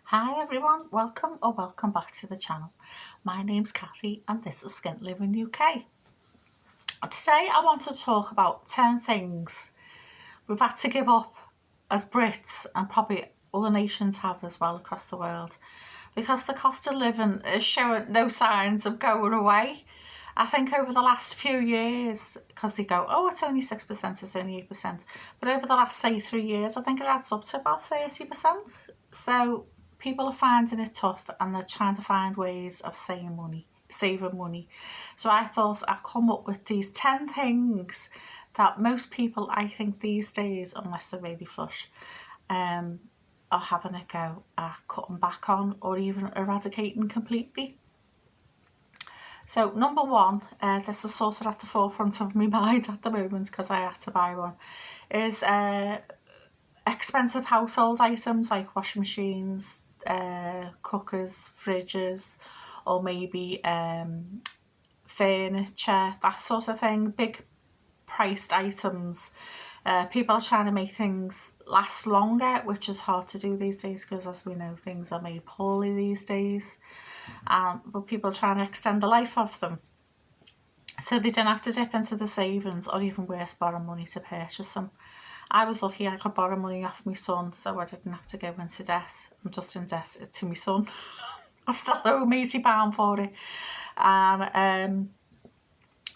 Hi everyone, welcome back to the channel. My name's Cathy and this is Skint Living UK. Today I want to talk about 10 things we've had to give up as Brits, and probably other nations have as well across the world, because the cost of living is showing no signs of going away. I think over the last few years, because they go, oh, it's only 6%, it's only 8%, but over the last, say, 3 years, I think it adds up to about 30%. So people are finding it tough and they're trying to find ways of saving money. So I thought I'd come up with these 10 things that most people, I think these days, unless they're really flush, are having a go at cutting back on or even eradicating completely. So number one, this is sort of at the forefront of my mind at the moment because I had to buy one, is expensive household items like washing machines, cookers, fridges, or maybe furniture, that sort of thing, big priced items. People are trying to make things last longer, which is hard to do these days because, as we know, things are made poorly these days. But people are trying to extend the life of them, so they don't have to dip into the savings or, even worse, borrow money to purchase them. I was lucky I could borrow money off my son, so I didn't have to go into debt. I'm just in debt to my son. I still owe him £80 for it. And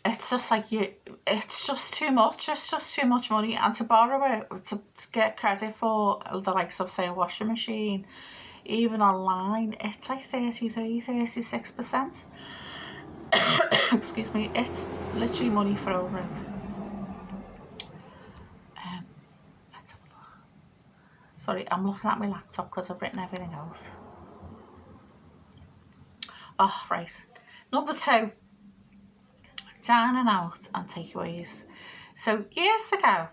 it's just like it's just too much. It's just too much money. And to borrow it, to get credit for the likes of, say, a washing machine, even online, it's like 36%. Excuse me, it's literally money thrown around. Let's have a look. Sorry, I'm looking at my laptop because I've written everything else. Oh, right. Number two, dining out and takeaways. So years ago,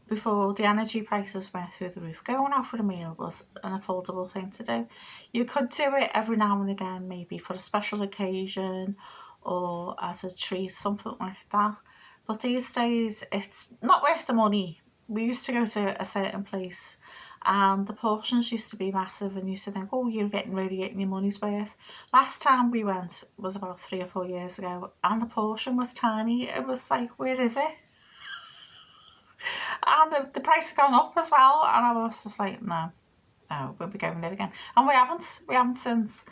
before the energy prices went through the roof, going out for a meal was an affordable thing to do. You could do it every now and again, maybe for a special occasion or as a treat, something like that. But these days, it's not worth the money. We used to go to a certain place and the portions used to be massive, and you used to think, oh, you're really getting your money's worth. Last time we went was about 3 or 4 years ago, and the portion was tiny. It was like, where is it? And the price had gone up as well, and I was just like, no, we'll be going there again. And we haven't since.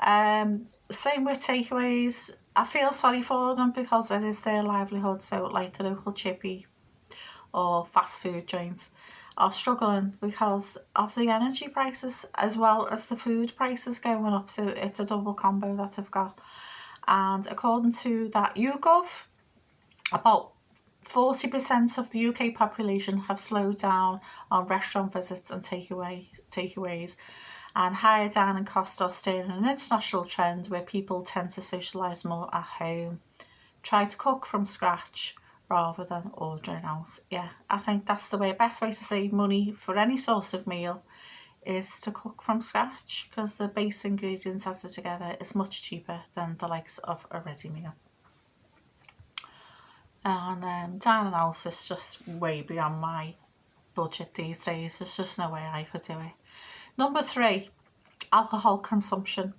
Same with takeaways. I feel sorry for them because it is their livelihood. So like the local chippy or fast food joints are struggling because of the energy prices as well as the food prices going up. So it's a double combo that they've got. And according to that YouGov, about 40% of the UK population have slowed down on restaurant visits and takeaways, and higher down in costs are still an international trend where people tend to socialise more at home, try to cook from scratch rather than ordering out. Yeah, I think that's the best way to save money for any sort of meal is to cook from scratch, because the base ingredients added together is much cheaper than the likes of a ready meal. And dining out is just way beyond my budget these days. There's just no way I could do it. Number three, alcohol consumption.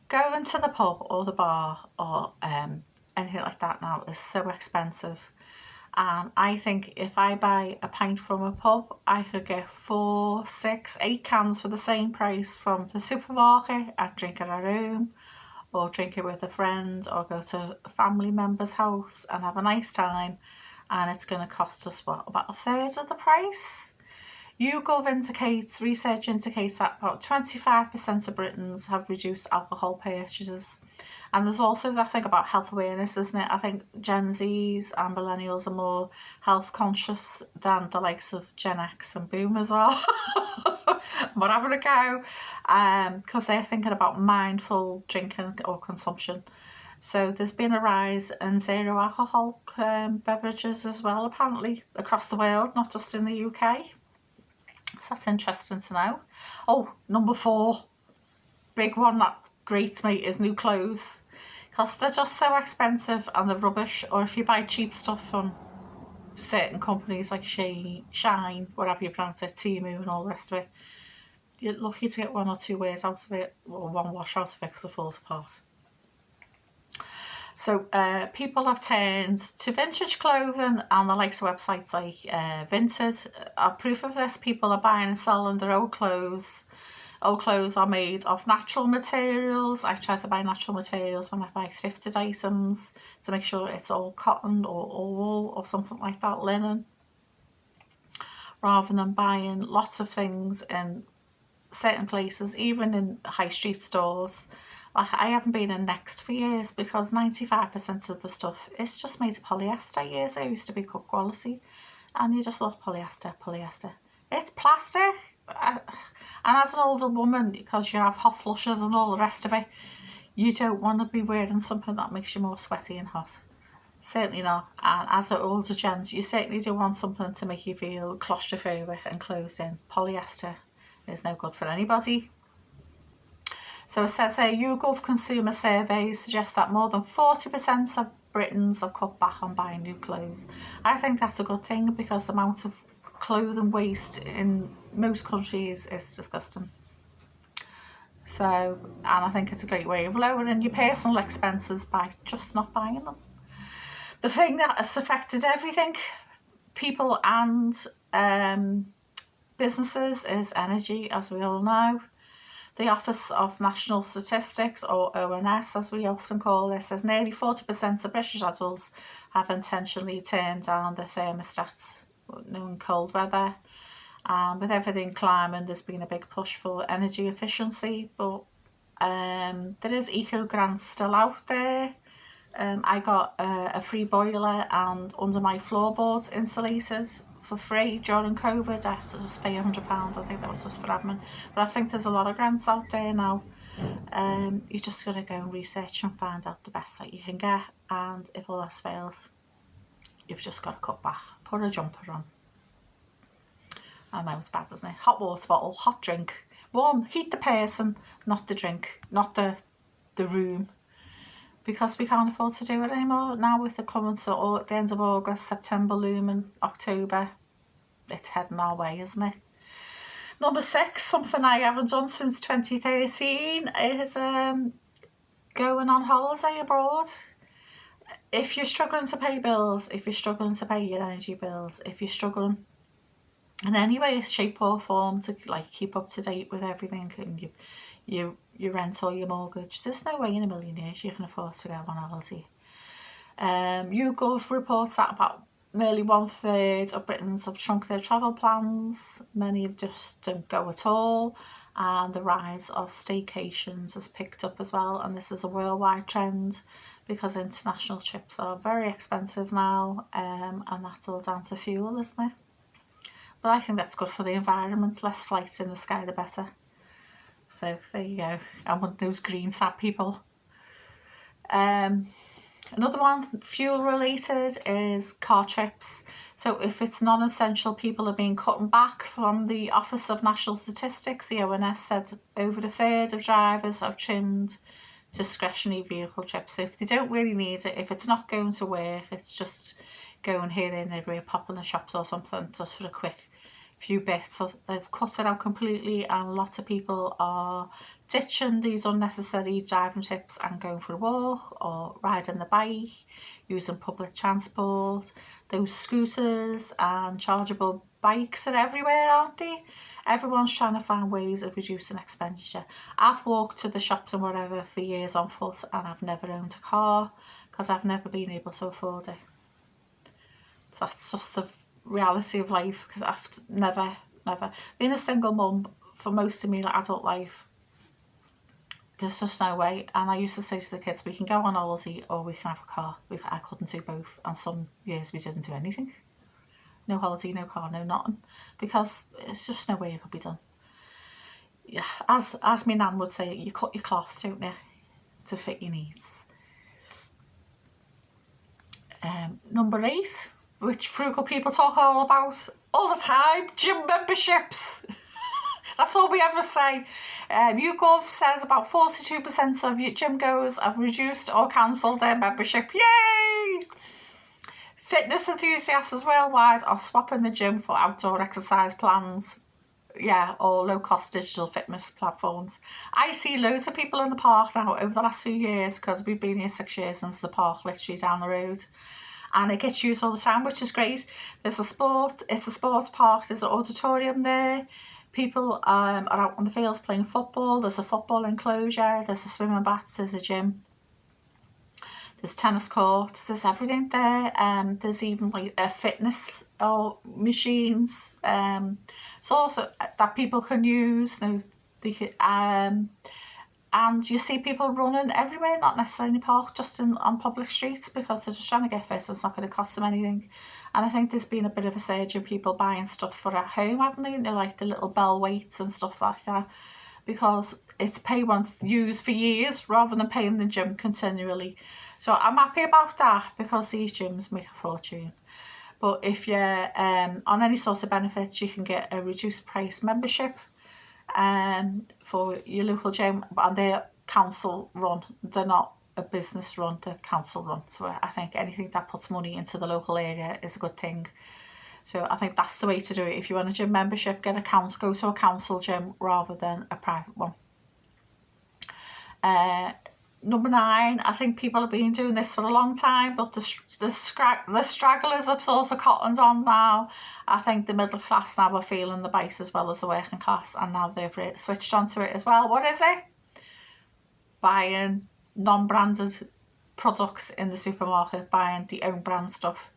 Going to the pub or the bar or anything like that now is so expensive. And I think if I buy a pint from a pub, I could get 4, 6, 8 cans for the same price from the supermarket and drink it at home, or drink it with a friend, or go to a family member's house and have a nice time, and it's going to cost us about a third of the price. Research indicates that about 25% of Britons have reduced alcohol purchases. And there's also that thing about health awareness, isn't it? I think Gen Zs and millennials are more health conscious than the likes of Gen X and boomers are. We're having a go because they're thinking about mindful drinking or consumption. So there's been a rise in zero alcohol beverages as well, apparently, across the world, not just in the UK. So that's interesting to know. Oh, number 4, big one that grates me is new clothes, because they're just so expensive and they're rubbish. Or if you buy cheap stuff from certain companies like Shine, whatever you pronounce it, Temu and all the rest of it, you're lucky to get 1 or 2 wears out of it, or 1 wash out of it because it falls apart. So people have turned to vintage clothing and the likes of websites like Vinted. Proof of this, people are buying and selling their old clothes. Old clothes are made of natural materials. I try to buy natural materials when I buy thrifted items to make sure it's all cotton or wool or something like that, linen, rather than buying lots of things in certain places, even in high street stores. Like, I haven't been in Next for years because 95% of the stuff is just made of polyester. Years ago, it used to be good quality, and you just look polyester. It's plastic. And as an older woman, because you have hot flushes and all the rest of it, you don't want to be wearing something that makes you more sweaty and hot. Certainly not. And as an older gent, you certainly do want something to make you feel claustrophobic and closed in. Polyester is no good for anybody. So it says a YouGov consumer survey suggests that more than 40% of Britons have cut back on buying new clothes. I think that's a good thing because the amount of clothing waste in most countries is disgusting. So, and I think it's a great way of lowering your personal expenses by just not buying them. The thing that has affected everything, people and businesses, is energy, as we all know. The Office of National Statistics, or ONS as we often call it, says nearly 40% of British adults have intentionally turned down their thermostats in cold weather. With everything climbing, there's been a big push for energy efficiency, but there is eco grants still out there. I got a free boiler and under my floorboards insulated for free during COVID. I had to just pay £100. I think that was just for admin. But I think there's a lot of grants out there now. You just got to go and research and find out the best that you can get. And if all else fails, you've just got to cut back. Put a jumper on. I know it's bad, isn't it? Hot water bottle, hot drink. Warm, heat the person, not the drink, not the room. Because we can't afford to do it anymore now with the coming to the end of August, September looming, October. It's heading our way, isn't it? Number 6, something I haven't done since 2013 is going on holiday abroad. If you're struggling to pay bills, if you're struggling to pay your energy bills, if you're struggling in any way, shape or form to like keep up to date with everything, and your rent or your mortgage, there's no way in a million years you can afford to go on holiday. YouGov reports that about nearly 1/3 of Britons have shrunk their travel plans. Many of just don't go at all, and the rise of staycations has picked up as well, and this is a worldwide trend because international trips are very expensive now, and that's all down to fuel, isn't it? But I think that's good for the environment. Less flights in the sky, the better. So there you go. I'm one of those green sad people. Another one, fuel related, is car trips. So if it's non-essential, people are being cut back. From the Office of National Statistics, the ONS said over 1/3 of drivers have trimmed discretionary vehicle trips. So if they don't really need it, if it's not going to work, it's just going here, there and everywhere, popping the shops or something, just for a quick few bits. So they've cut it out completely, and lots of people are ditching these unnecessary driving trips and going for a walk or riding the bike, using public transport. Those scooters and chargeable bikes are everywhere, aren't they? Everyone's trying to find ways of reducing expenditure. I've walked to the shops and whatever for years on foot, and I've never owned a car because I've never been able to afford it. So that's just the reality of life, because I've never been a single mum for most of my adult life. There's just no way. And I used to say to the kids, we can go on holiday or we can have a car. I couldn't do both, and some years we didn't do anything. No holiday, no car, no nothing, because it's just no way it could be done. Yeah, as my nan would say, you cut your cloth, don't you, to fit your needs. Number 8, which frugal people talk all about all the time, gym memberships. That's all we ever say. YouGov says about 42% of your gym goers have reduced or cancelled their membership. Yay! Fitness enthusiasts worldwide are swapping the gym for outdoor exercise plans. yeah, or low-cost digital fitness platforms. I see loads of people in the park now over the last few years, because we've been here 6 years since the park literally down the road, and it gets used all the time, which is great. It's a sports park, there's an auditorium there. People are out on the fields playing football. There's a football enclosure, there's a swimming baths, there's a gym, there's tennis courts, there's everything there. There's even like a fitness or machines. It's also that people can use. And you see people running everywhere, not necessarily in the park, just on public streets, because they're just trying to get fit. So it's not going to cost them anything. And I think there's been a bit of a surge of people buying stuff for at home, haven't they? They're like the little bell weights and stuff like that, because it's pay once, use for years, rather than paying the gym continually. So I'm happy about that, because these gyms make a fortune. But if you're on any sort of benefits, you can get a reduced price membership for your local gym, and they're council run. They're not a business run, they're council run. So I think anything that puts money into the local area is a good thing. So I think that's the way to do it. If you want a gym membership, go to a council gym rather than a private one. Number 9, I think people have been doing this for a long time, but the stragglers have sort of cottoned on now. I think the middle class now are feeling the bite as well as the working class, and now they've switched onto it as well. What is it? Buying non-branded products in the supermarket, buying the own brand stuff.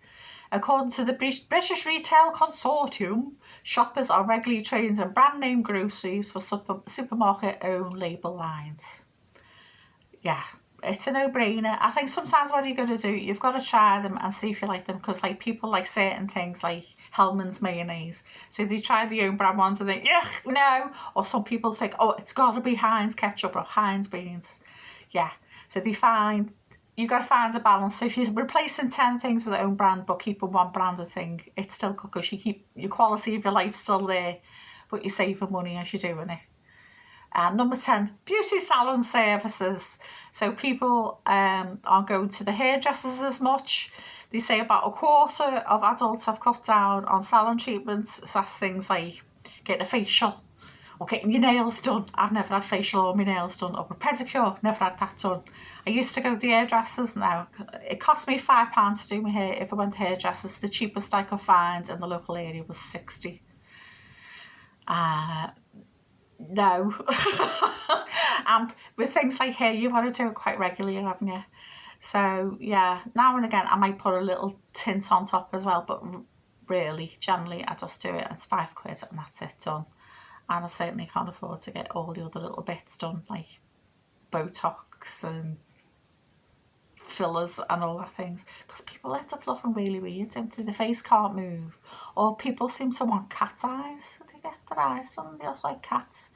According to the British Retail Consortium, shoppers are regularly trained in brand name groceries for supermarket own label lines. Yeah, it's a no-brainer. I think sometimes what you're going to do, you've got to try them and see if you like them, because like people like certain things like Hellmann's mayonnaise, so they try the own brand ones and think, yeah, no. Or some people think, oh, it's got to be Heinz ketchup or Heinz beans. Yeah, so you got to find a balance. So if you're replacing 10 things with their own brand but keeping one branded thing, it's still good, because you keep your quality of your life still there, but you're saving money as you're doing it. And number 10, beauty salon services. So people aren't going to the hairdressers as much. They say about a quarter of adults have cut down on salon treatments. So that's things like getting a facial or getting your nails done. I've never had facial or my nails done, or a pedicure, never had that done. I used to go to the hairdressers. Now it cost me £5 to do my hair. If I went to hairdressers, the cheapest I could find in the local area was 60. No. And with things like hair, you want to do it quite regularly, haven't you? So yeah, now and again I might put a little tint on top as well, but really generally I just do it. It's £5 and that's it, done. And I certainly can't afford to get all the other little bits done, like Botox and fillers and all that things, because people end up looking really weird, don't they? The face can't move, or people seem to want cat's eyes. They get their eyes done, they look like cats.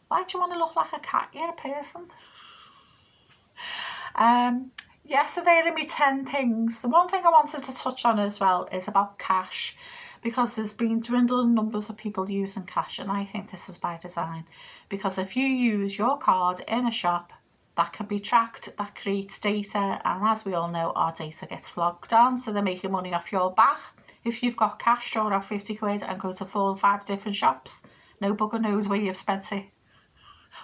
Why do you want to look like a cat? You're a person. Yeah, so there are my 10 things. The one thing I wanted to touch on as well is about cash, because there's been dwindling numbers of people using cash, and I think this is by design, because if you use your card in a shop, that can be tracked, that creates data, and as we all know, our data gets flogged on, so they're making money off your back. If you've got cash, draw out £50 and go to 4 or 5 different shops, no bugger knows where you've spent it,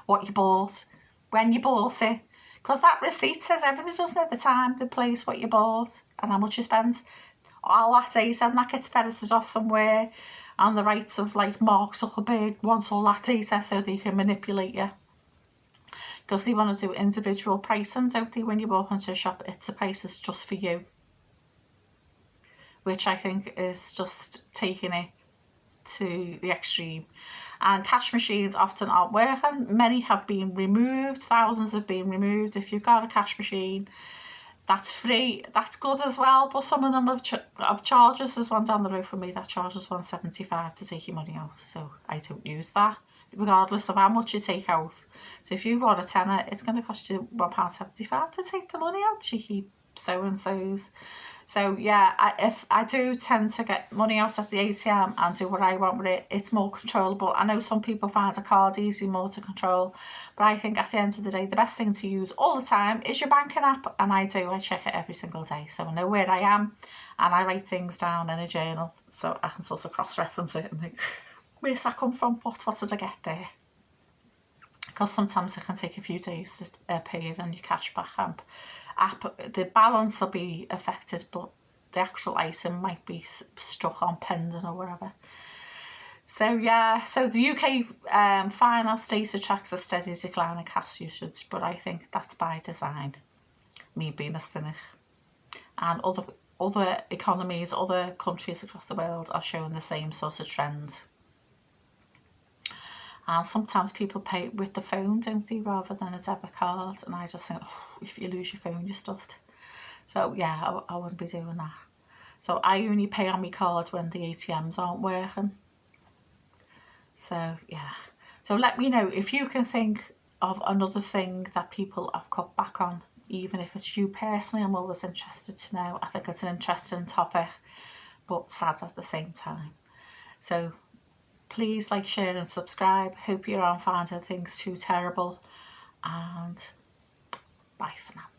what you bought, when you bought it, because that receipt says everything, doesn't it? The time, the place, what you bought, and how much you spent. All that data, and that gets ferreted off somewhere, and the rights of like Mark Zuckerberg wants all that data so they can manipulate you, because they want to do individual pricing, don't they? When you walk into a shop, it's the prices just for you, which I think is just taking it to the extreme. And cash machines often aren't working. Many have been removed, thousands have been removed. If you've got a cash machine that's free, that's good as well, but some of them have charges. There's one down the road from me that charges £1.75 to take your money out, so I don't use that, regardless of how much you take out. So if you've got a tenner, it's going to cost you £1.75 to take the money out, cheeky so-and-sos. So yeah, I do tend to get money out at the ATM and do what I want with it. It's more controllable. I know some people find a card easy, more to control, but I think at the end of the day, the best thing to use all the time is your banking app, and I check it every single day, so I know where I am, and I write things down in a journal so I can sort of cross-reference it and think. where's that come from? What did I get there? Because sometimes it can take a few days to appear on your cashback app. The balance will be affected, but the actual item might be stuck on pending or whatever. So yeah, so the UK finance data tracks a steady decline in cash usage, but I think that's by design, me being a cynic. And other economies, other countries across the world are showing the same sort of trends. And sometimes people pay with the phone, don't they, rather than a debit card. And I just think, oh, if you lose your phone, you're stuffed. So yeah, I wouldn't be doing that. So I only pay on my card when the ATMs aren't working. So yeah. So let me know if you can think of another thing that people have cut back on, even if it's you personally. I'm always interested to know. I think it's an interesting topic, but sad at the same time. So please like, share and subscribe. Hope you aren't finding things too terrible, and bye for now.